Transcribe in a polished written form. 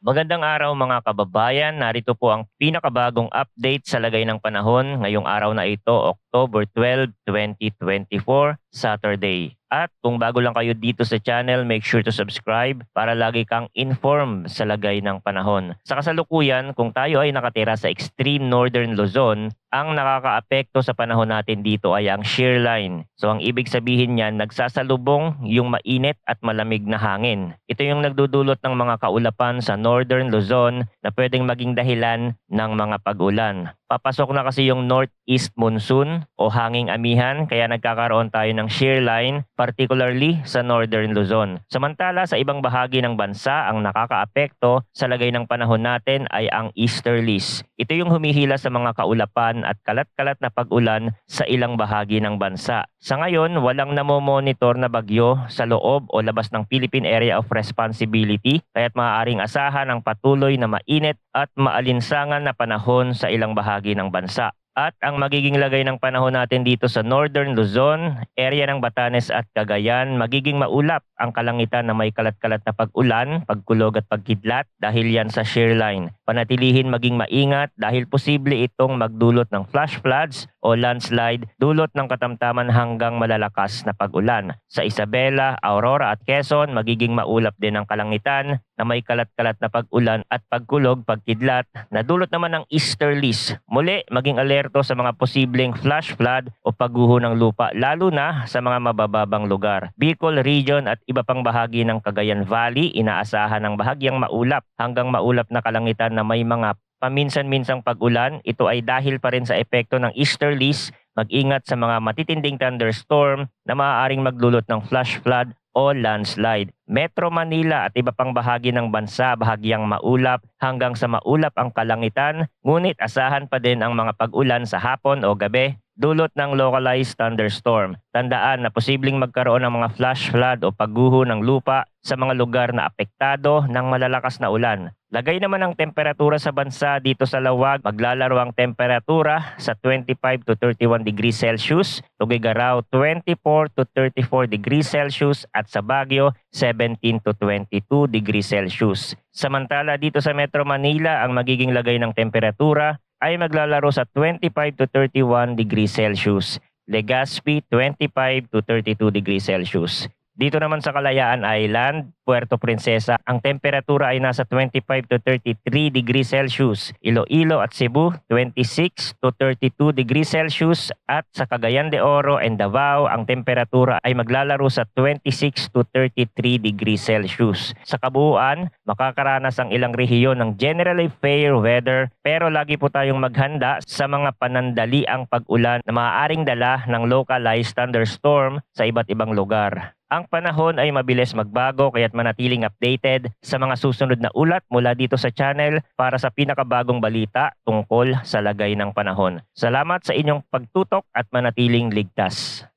Magandang araw mga kababayan, narito po ang pinakabagong update sa lagay ng panahon ngayong araw na ito, October 12, 2024, Saturday. At kung bago lang kayo dito sa channel, make sure to subscribe para lagi kang informed sa lagay ng panahon. Sa kasalukuyan, kung tayo ay nakatira sa extreme northern Luzon, ang nakakaapekto sa panahon natin dito ay ang shear line. So ang ibig sabihin niyan, nagsasalubong yung mainit at malamig na hangin. Ito yung nagdudulot ng mga kaulapan sa northern Luzon na pwedeng maging dahilan ng mga pag-ulan. Papasok na kasi yung northeast monsoon o hanging amihan kaya nagkakaroon tayo ng shear line, particularly sa northern Luzon. Samantala sa ibang bahagi ng bansa, ang nakakaapekto sa lagay ng panahon natin ay ang easterlies. Ito yung humihila sa mga kaulapan at kalat-kalat na pag-ulan sa ilang bahagi ng bansa. Sa ngayon, walang namomonitor na bagyo sa loob o labas ng Philippine Area of Responsibility kaya't maaaring asahan ang patuloy na mainit at maalinsangan na panahon sa ilang bahagi ng bansa. At ang magiging lagay ng panahon natin dito sa Northern Luzon, area ng Batanes at Cagayan, magiging maulap ang kalangitan na may kalat-kalat na pag-ulan, pagkulog at pagkidlat dahil yan sa shear line. Panatilihin maging maingat dahil posible itong magdulot ng flash floods o landslide, dulot ng katamtaman hanggang malalakas na pag-ulan. Sa Isabela, Aurora at Quezon, magiging maulap din ang kalangitan na may kalat-kalat na pag-ulan at pagkulog, pagkidlat na dulot naman ng easterlies. Muli, maging alerto sa mga posibleng flash flood o pagguho ng lupa lalo na sa mga mabababang lugar. Bicol Region at iba pang bahagi ng Cagayan Valley, inaasahan ng bahagyang maulap hanggang maulap na kalangitan na may mga paminsan-minsang pag-ulan. Ito ay dahil pa rin sa epekto ng easterlies. Mag-ingat sa mga matitinding thunderstorm na maaaring magdulot ng flash flood o landslide. Metro Manila at iba pang bahagi ng bansa bahagyang maulap hanggang sa maulap ang kalangitan, ngunit asahan pa din ang mga pag-ulan sa hapon o gabi dulot ng localized thunderstorm. Tandaan na posibleng magkaroon ng mga flash flood o pagguho ng lupa sa mga lugar na apektado ng malalakas na ulan. Lagay naman ang temperatura sa bansa dito sa Lawag, maglalaro ang temperatura sa 25 to 31 degrees Celsius, Tuguegarao 24 to 34 degrees Celsius at sa Baguio 17 to 22 degrees Celsius. Samantala dito sa Metro Manila, ang magiging lagay ng temperatura ay maglalaro sa 25 to 31 degrees Celsius. Legazpi 25 to 32 degrees Celsius. Dito naman sa Kalayaan Island, Puerto Princesa, ang temperatura ay nasa 25 to 33 degrees Celsius. Iloilo at Cebu, 26 to 32 degrees Celsius. At sa Cagayan de Oro and Davao, ang temperatura ay maglalaro sa 26 to 33 degrees Celsius. Sa kabuuan, makakaranas ang ilang rehiyon ng generally fair weather pero lagi po tayong maghanda sa mga panandaliang pag-ulan na maaaring dala ng localized thunderstorm sa iba't ibang lugar. Ang panahon ay mabilis magbago kaya't manatiling updated sa mga susunod na ulat mula dito sa channel para sa pinakabagong balita tungkol sa lagay ng panahon. Salamat sa inyong pagtutok at manatiling ligtas.